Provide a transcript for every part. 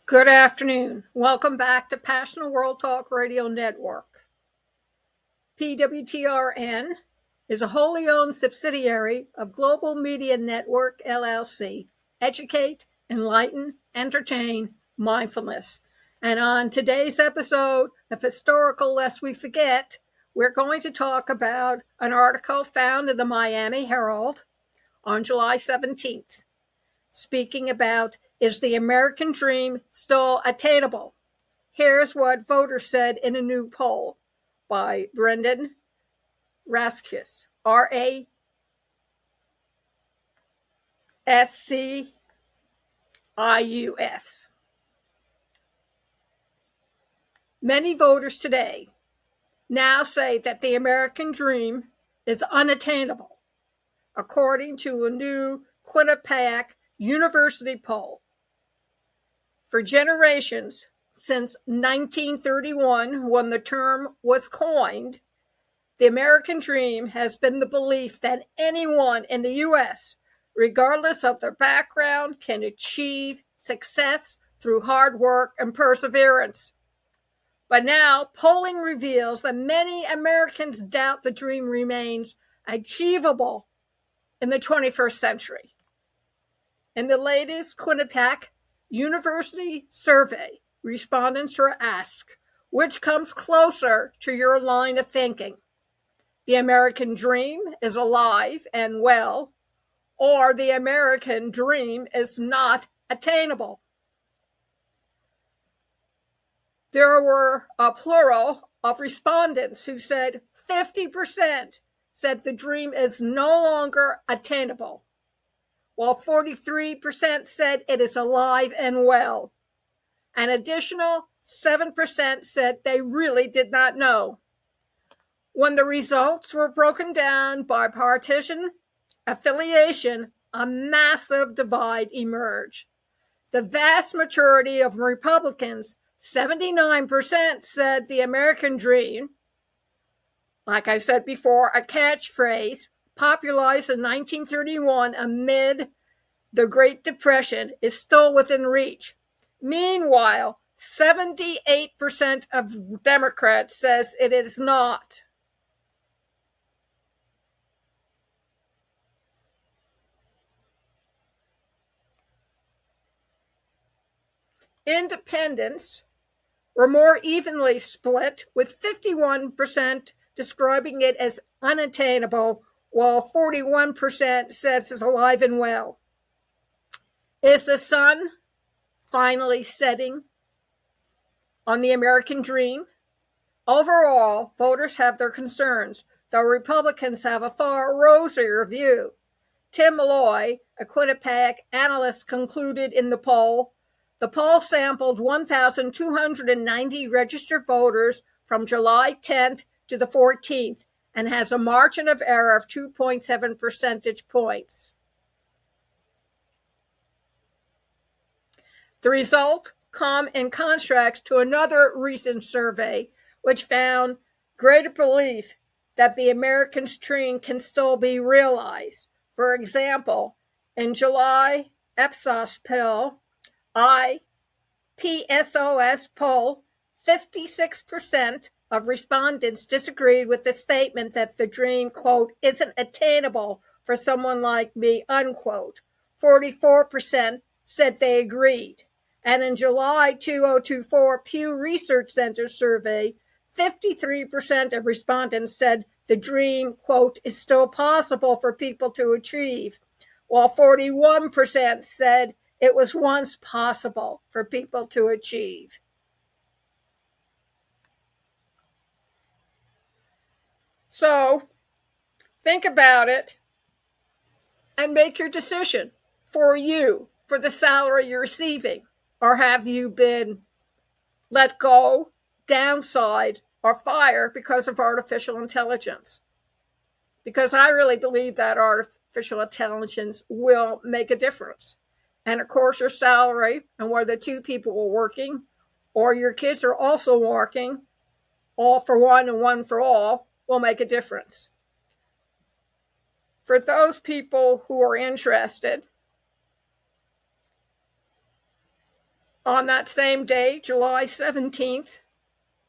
Good afternoon. Welcome back to Passionate World Talk Radio Network. PWTRN is a wholly owned subsidiary of Global Media Network, LLC. Educate, enlighten, entertain, mindfulness. And on today's episode of Historical Lest We Forget, we're going to talk about an article found in the Miami Herald on July 17th, speaking about, is the American dream still attainable? Here's what voters said in a new poll by Brendan Raskus, Rascius. Many voters today now say that the American dream is unattainable, according to a new Quinnipiac University poll. For generations, since 1931, when the term was coined, the American dream has been the belief that anyone in the U.S., regardless of their background, can achieve success through hard work and perseverance. But now, polling reveals that many Americans doubt the dream remains achievable in the 21st century. In the latest Quinnipiac University survey, respondents were asked, which comes closer to your line of thinking? The American dream is alive and well, or the American dream is not attainable? There were a plural of respondents who said 50% said the dream is no longer attainable, while 43% said it is alive and well. An additional 7% said they really did not know. When the results were broken down by partisan affiliation, a massive divide emerged. The vast majority of Republicans, 79%, said the American dream, like I said before, a catchphrase popularized in 1931 amid the Great Depression, is still within reach. Meanwhile, 78% of Democrats says it is not. Independents were more evenly split, with 51% describing it as unattainable, while 41% says it's alive and well. Is the sun finally setting on the American dream? Overall, voters have their concerns, though Republicans have a far rosier view. Tim Malloy, a Quinnipiac analyst, concluded in the poll sampled 1,290 registered voters from July 10th to the 14th and has a margin of error of 2.7 percentage points. The result come in contrast to another recent survey, which found greater belief that the American dream can still be realized. For example, in July Ipsos poll, IPSOS poll, 56% of respondents disagreed with the statement that the dream, quote, isn't attainable for someone like me, unquote. 44% said they agreed. And in July 2024 Pew Research Center survey, 53% of respondents said the dream, quote, is still possible for people to achieve, while 41% said it was once possible for people to achieve. So think about it and make your decision for you, for the salary you're receiving. Or have you been let go, downside, or fired because of artificial intelligence? Because I really believe that artificial intelligence will make a difference. And of course, your salary and whether two people are working or your kids are also working, all for one and one for all, will make a difference. For those people who are interested, On that same day, July 17th,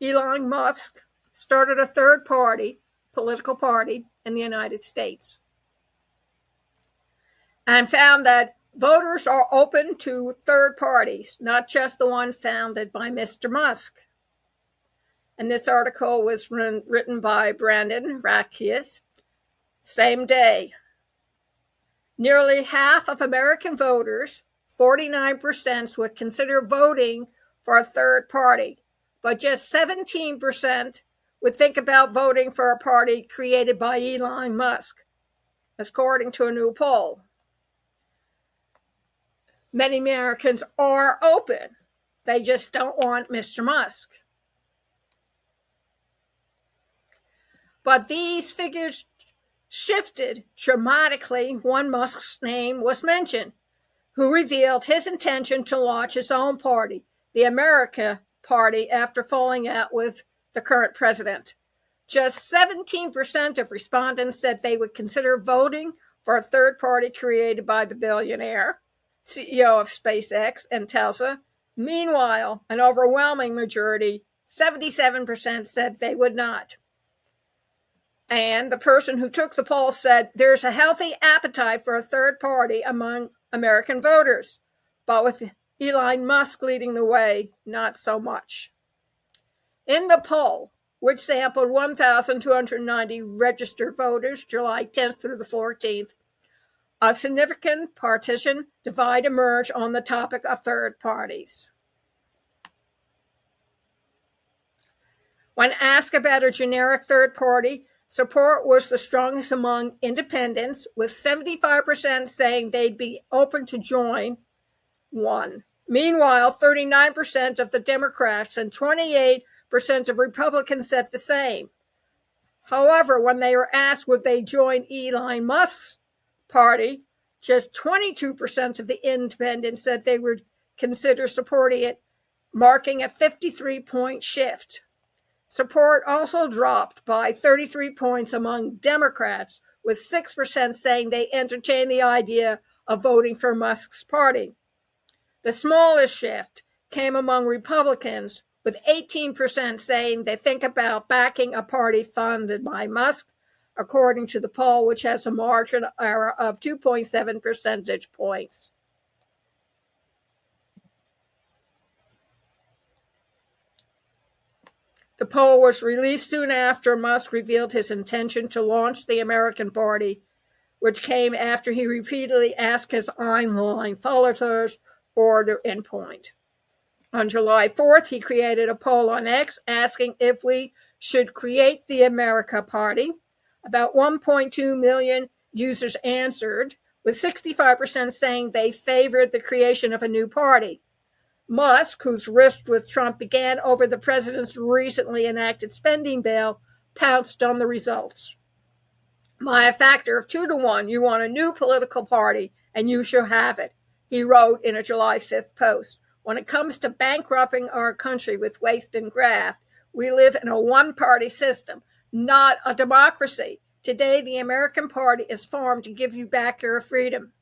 Elon Musk started a third political party in the United States, and found that voters are open to third parties, not just the one founded by Mr. Musk. And this article was written by Brandon Rakius. Same day, nearly half of American voters, 49%, would consider voting for a third party, but just 17% would think about voting for a party created by Elon Musk, according to a new poll. Many Americans are open. They just don't want Mr. Musk. But these figures shifted dramatically when Musk's name was mentioned, who revealed his intention to launch his own party, the America Party, after falling out with the current president. Just 17% of respondents said they would consider voting for a third party created by the billionaire, CEO of SpaceX and Tesla. Meanwhile, an overwhelming majority, 77%, said they would not. And the person who took the poll said there's a healthy appetite for a third party among American voters, but with Elon Musk leading the way, not so much. In the poll, which sampled 1,290 registered voters July 10th through the 14th, a significant partisan divide emerged on the topic of third parties. When asked about a generic third party, support was the strongest among independents, with 75% saying they'd be open to join one. Meanwhile, 39% of the Democrats and 28% of Republicans said the same. However, when they were asked would they join Elon Musk's party, just 22% of the independents said they would consider supporting it, marking a 53-point shift. Support also dropped by 33 points among Democrats, with 6% saying they entertain the idea of voting for Musk's party. The smallest shift came among Republicans, with 18% saying they think about backing a party funded by Musk, according to the poll, which has a margin error of 2.7 percentage points. The poll was released soon after Musk revealed his intention to launch the American Party, which came after he repeatedly asked his online followers for their endpoint. On July 4th, he created a poll on X asking if we should create the America Party. About 1.2 million users answered, with 65% saying they favored the creation of a new party. Musk, whose rift with Trump began over the president's recently enacted spending bill, pounced on the results. By a factor of 2-1, you want a new political party, and you shall have it, he wrote in a July 5th post. When it comes to bankrupting our country with waste and graft, we live in a one-party system, not a democracy. Today, the American Party is formed to give you back your freedom.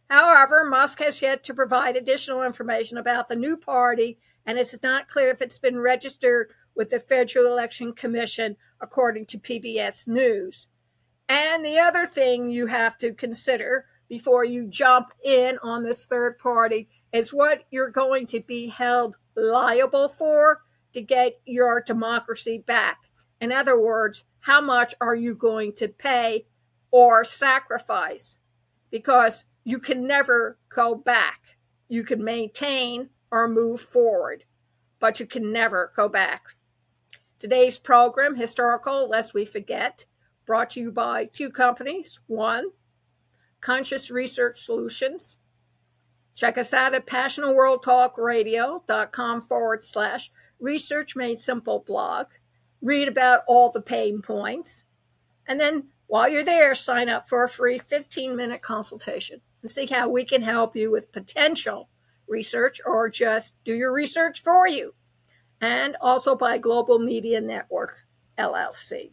However, Musk has yet to provide additional information about the new party, and it is not clear if it's been registered with the Federal Election Commission, according to PBS News. And the other thing you have to consider before you jump in on this third party is what you're going to be held liable for to get your democracy back. In other words, how much are you going to pay or sacrifice? Because you can never go back. You can maintain or move forward, but you can never go back. Today's program, Historical Lest We Forget, brought to you by two companies. One, Conscious Research Solutions. Check us out at passionworldtalkradio.com/Research Made Simple blog. Read about all the pain points. And then while you're there, sign up for a free 15-minute consultation and see how we can help you with potential research or just do your research for you. And also by Global Media Network, LLC.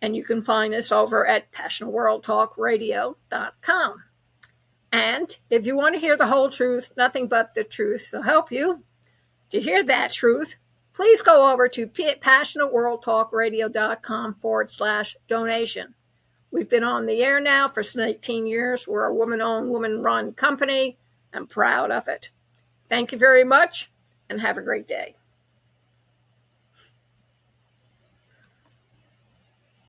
And you can find us over at passionworldtalkradio.com. And if you want to hear the whole truth, nothing but the truth, so help you to hear that truth, please go over to passionateworldtalkradio.com/donation. We've been on the air now for 18 years. We're a woman-owned, woman-run company. I'm proud of it. Thank you very much, and have a great day.